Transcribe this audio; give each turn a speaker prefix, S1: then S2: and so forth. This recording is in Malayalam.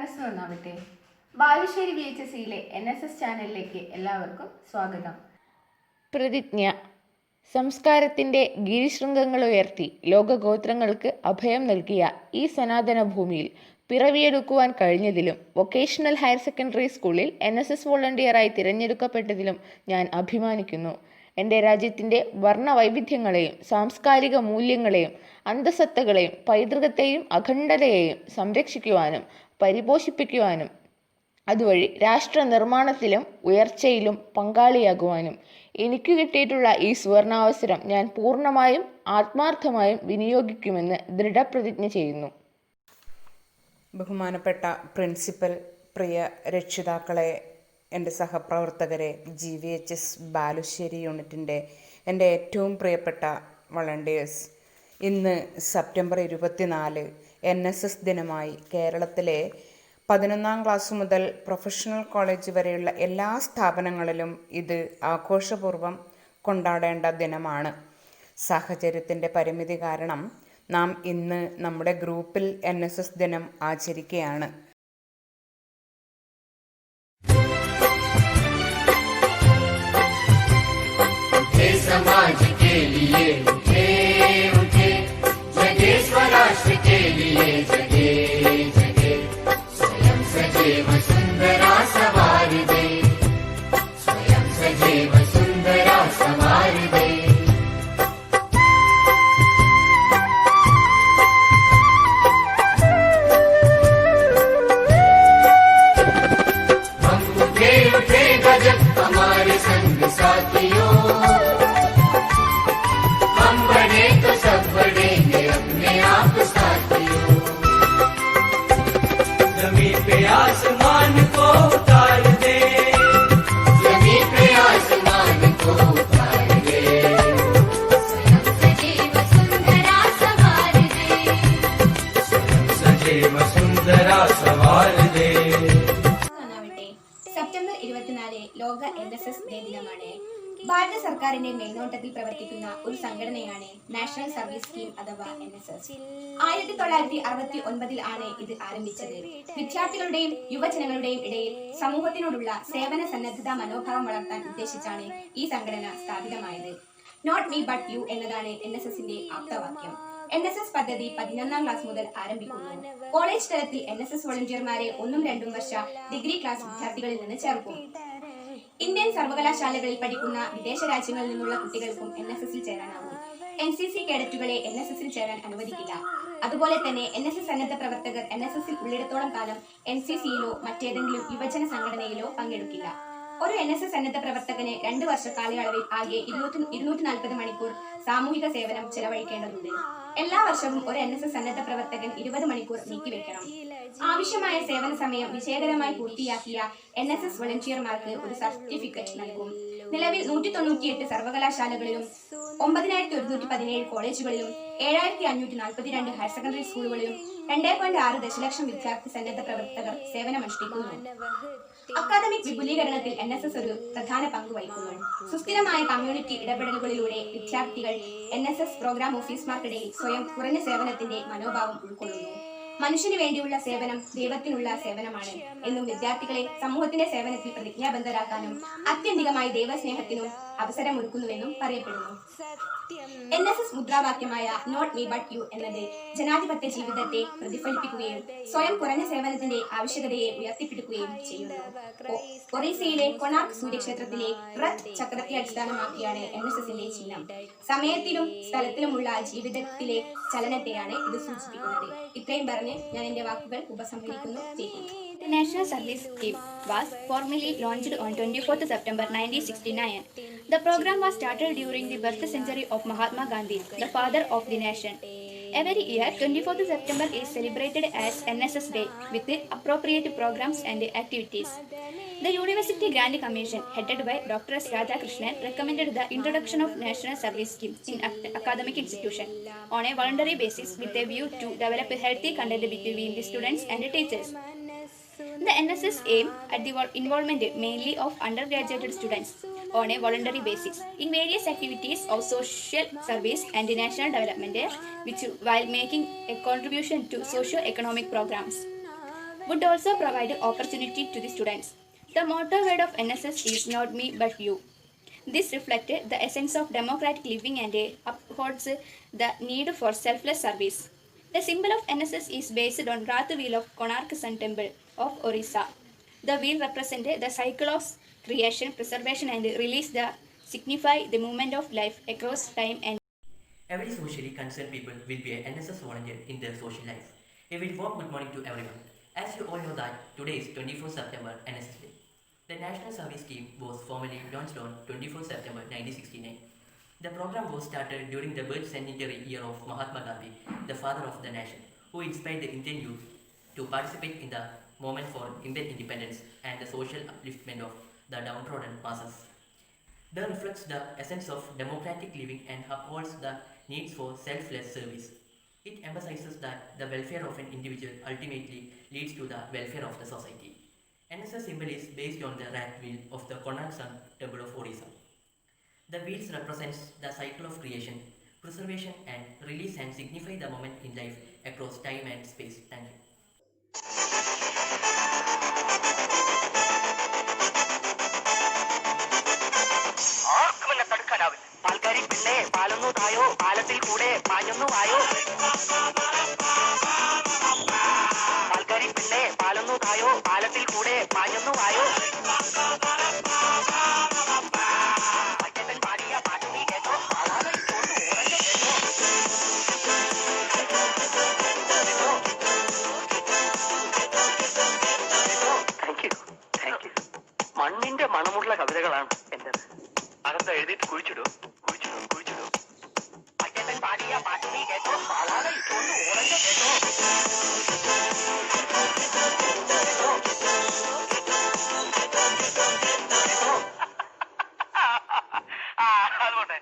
S1: മനസ്സ് നന്നാവട്ടെ. ബാലുശ്ശേരി VHSയിലെ NSS ചാനലിലേക്ക് എല്ലാവർക്കും സ്വാഗതം.
S2: പ്രതിജ്ഞ. സംസ്കാരത്തിൻ്റെ ഗിരിശൃംഗങ്ങളുയർത്തി ലോകഗോത്രങ്ങൾക്ക് അഭയം നൽകിയ ഈ സനാതന ഭൂമിയിൽ പിറവിയെടുക്കുവാൻ കഴിഞ്ഞതിലും വൊക്കേഷണൽ ഹയർ സെക്കൻഡറി സ്കൂളിൽ NSS വോളണ്ടിയറായി തിരഞ്ഞെടുക്കപ്പെട്ടതിലും ഞാൻ അഭിമാനിക്കുന്നു. എൻ്റെ രാജ്യത്തിൻ്റെ വർണ്ണവൈവിധ്യങ്ങളെയും സാംസ്കാരിക മൂല്യങ്ങളെയും അന്തസത്തകളെയും പൈതൃകത്തെയും അഖണ്ഡതയെയും സംരക്ഷിക്കുവാനും പരിപോഷിപ്പിക്കുവാനും അതുവഴി രാഷ്ട്ര നിർമ്മാണത്തിലും ഉയർച്ചയിലും പങ്കാളിയാകുവാനും എനിക്ക് കിട്ടിയിട്ടുള്ള ഈ സുവർണാവസരം ഞാൻ പൂർണ്ണമായും ആത്മാർത്ഥമായും വിനിയോഗിക്കുമെന്ന് ദൃഢപ്രതിജ്ഞ ചെയ്യുന്നു.
S3: ബഹുമാനപ്പെട്ട പ്രിൻസിപ്പൽ, പ്രിയ രക്ഷിതാക്കളെ, എൻ്റെ സഹപ്രവർത്തകരെ, GVHS ബാലുശ്ശേരി യൂണിറ്റിൻ്റെ എൻ്റെ ഏറ്റവും പ്രിയപ്പെട്ട വളണ്ടിയേഴ്സ്, ഇന്ന് സെപ്റ്റംബർ 24 NSS ദിനമായി കേരളത്തിലെ 11ാം ക്ലാസ് മുതൽ പ്രൊഫഷണൽ കോളേജ് വരെയുള്ള എല്ലാ സ്ഥാപനങ്ങളിലും ഇത് ആഘോഷപൂർവ്വം കൊണ്ടാടേണ്ട ദിനമാണ്. സാഹചര്യത്തിൻ്റെ പരിമിതി കാരണം നാം ഇന്ന് നമ്മുടെ ഗ്രൂപ്പിൽ NSS ദിനം ആചരിക്കുകയാണ്.
S4: समाज के लिए उठे उठे, जगे स्वराष्ट्र के लिए जगे जगे, स्वयं सजैव सुंदरा सवार दे, स्वयं सजैव सुंदरा सवार दे. हम उठे उठे गजब हमारे संग साथियों, तो सब बढ़ेंगे अपने आप साथियों.
S5: जमीन पे आसमान को उतार दे,
S4: जमीन पे आसमान को उतार दे, स्वयं सजैव सुंदरा सवार दे,
S5: स्वयं सजैव सुंदरा सवार दे.
S6: സെപ്റ്റംബർ 24 ലോക NSS ഡേ ദിനമാണ്. ഭാരത സർക്കാരിന്റെ മേൽനോട്ടത്തിൽ പ്രവർത്തിക്കുന്ന ഒരു സംഘടനയാണ് നാഷണൽ സർവീസ് സ്കീം അഥവാ NSS. 1969 ആണ് ഇത് ആരംഭിച്ചത്. വിദ്യാർത്ഥികളുടെയും യുവജനങ്ങളുടെയും ഇടയിൽ സമൂഹത്തിനോടുള്ള സേവന സന്നദ്ധതാ മനോഭാവം വളർത്താൻ ഉദ്ദേശിച്ചാണ് ഈ സംഘടന സ്ഥാപിതമായത്. നോട്ട് മീ ബട്ട് യു എന്നതാണ് NSSന്റെ ആപ്തവാക്യം. NSS പദ്ധതി 11ാം ക്ലാസ് മുതൽ ആരംഭിക്കുന്നു. കോളേജ് തലത്തിൽ NSS വോളണ്ടിയർമാരെ 1-2 വർഷ ഡിഗ്രി ക്ലാസ് വിദ്യാർത്ഥികളിൽ നിന്ന് ചേർക്കും. ഇന്ത്യൻ സർവകലാശാലകളിൽ പഠിക്കുന്ന വിദേശ രാജ്യങ്ങളിൽ നിന്നുള്ള കുട്ടികൾക്കും NSSൽ ചേരാനാവും. NCC കേഡറ്റുകളെ NSSൽ ചേരാൻ അനുവദിക്കില്ല. അതുപോലെ തന്നെ NSS സന്നദ്ധ പ്രവർത്തകർ NSSൽ ഉള്ളിടത്തോളം കാലം NCCയിലോ മറ്റേതെങ്കിലും യുവജന സംഘടനയിലോ പങ്കെടുക്കില്ല. ഒരു NSS സന്നദ്ധ പ്രവർത്തകന് 2 വർഷ കാലയളവിൽ ആകെ 240 മണിക്കൂർ സാമൂഹിക സേവനം ചെലവഴിക്കേണ്ടതുണ്ട്. എല്ലാ വർഷവും ഒരു NSS സന്നദ്ധ പ്രവർത്തകൻ 20 മണിക്കൂർ നീക്കിവെക്കണം. ആവശ്യമായ സേവന സമയം വിജയകരമായി പൂർത്തിയാക്കിയ NSS വോളണ്ടിയർമാർക്ക് ഒരു സർട്ടിഫിക്കറ്റ് നൽകും. നിലവിൽ 198 സർവകലാശാലകളിലും 9117 കോളേജുകളിലും 7542 ഹയർ സെക്കൻഡറി സ്കൂളുകളിലും 2.6 ദശലക്ഷം വിദ്യാർത്ഥി സന്നദ്ധ പ്രവർത്തകർ സേവനമനുഷ്ഠിക്കുന്നു. അക്കാദമിക് വിപുലീകരണത്തിൽ NSS ഒരു പ്രധാന പങ്ക് വഹിക്കുന്നു. സുസ്ഥിരമായ കമ്മ്യൂണിറ്റി ഇടപെടലുകളിലൂടെ വിദ്യാർത്ഥികൾ NSS പ്രോഗ്രാം ഓഫീസർമാർക്കിടയിൽ സ്വയം കുറഞ്ഞ സേവനത്തിന്റെ മനോഭാവം ഉൾക്കൊള്ളുന്നു. മനുഷ്യന് വേണ്ടിയുള്ള സേവനം ദൈവത്തിനുള്ള സേവനമാണ് എന്നും വിദ്യാർത്ഥികളെ സമൂഹത്തിന്റെ സേവനത്തിൽ പ്രതിജ്ഞാബദ്ധരാക്കാനും ആത്യന്തികമായി ദൈവസ്നേഹത്തിനും അവസരമൊരുക്കുന്നുവെന്നും പറയപ്പെടുന്നു. NSS മുദ്രാവാക്യമായ നോട്ട് മീ ബട്ട് യു എന്നത് ജനാധിപത്യ ജീവിതത്തെ പ്രതിഫലിപ്പിക്കുകയും സ്വയം കുറഞ്ഞ സേവനത്തിന്റെ ആവശ്യകതയെ ഉയർത്തിപ്പിടിക്കുകയും ചെയ്യുന്നു. ഒറീസയിലെ കൊണാർക്ക് സൂര്യക്ഷേത്രത്തിലെ റത്ത് ചക്രത്തെ അടിസ്ഥാനമാക്കിയാണ് NSSന്റെ ചിഹ്നം. സമയത്തിലും സ്ഥലത്തിലുമുള്ള ജീവിതത്തിലെ ചലനത്തെയാണ് ഇത് സൂചിപ്പിക്കുന്നത്. ഇത്രയും പറഞ്ഞ് ഞാൻ എന്റെ വാക്കുകൾ ഉപസംഹരിക്കുന്നു.
S7: The National Service Scheme was formally launched on 24th September 1969. The program was started during the birth century of Mahatma Gandhi, the father of the nation. Every year, 24th September is celebrated as NSS Day with appropriate programs and activities. The University Grant Commission, headed by Dr. S. Radhakrishnan, recommended the introduction of National Service Scheme in academic institutions on a voluntary basis with a view to develop a healthy content between the students and the teachers. The NSS aim at the involvement mainly of undergraduate students on a voluntary basis in various activities of social service and national development, which while making a contribution to socio-economic programs. would also provide opportunity to the students. The motto word of NSS is not me but you. This reflected the essence of democratic living and upholds the need for selfless service. The symbol of NSS is based on Rath wheel of Konark Sun Temple of Orissa. The wheel represented the cycle of creation, preservation, and release that signify the movement of life across time and
S8: Every socially concerned people will be an NSS volunteer in their social life. A very warm good morning to everyone. As you all know that today is 24 September NSS Day. The National Service Scheme was formally launched on 24 September 1969. The program was started during the birth centenary year of Mahatma Gandhi, the father of the nation, who inspired the Indian youth to participate in the movement for Indian independence and the social upliftment of the downtrodden masses. The reflects the essence of democratic living and upholds the needs for selfless service. It emphasizes that the welfare of an individual ultimately leads to the welfare of the society. NSS symbol is based on the rat wheel of the Konark Sun Temple of Orissa. The wheels represents the cycle of creation, preservation and release and signify the moment in life across time and space. Thank you.
S9: ആർക്കും എന്നെ തടുക്കാനാവില്ല. പാൽക്കാരി പെണ്ണെ പാലൊന്നു തായോ, പാലത്തിൽ കൂടെ പാഞ്ഞൊന്നു വായോ. പാൽക്കാരി പെണ്ണെ പാലൊന്നു തായോ, പാലത്തിൽ കൂടെ പാഞ്ഞൊന്നു വായോ. അച്ഛൻ പാടിയ പാട്ട് നീ കേട്ടോ, ആളാതെ ഇട്ടോണ്ട് ഉറഞ്ഞു കേട്ടോ. Thank you. മണ്ണിന്റെ മണമുള്ള കവിതകളാണ് എന്റേത്. അതെന്താ എഴുതിയിട്ട് കുഴിച്ചിടൂ കുഴിച്ചിടൂ കുഴിച്ചിടൂ. അച്ഛൻ പാടിയ പാട്ട് നീ കേട്ടോ, ആളാതെ ഇട്ടോണ്ട് ഉറഞ്ഞു കേട്ടോ. അതുകൊണ്ടേ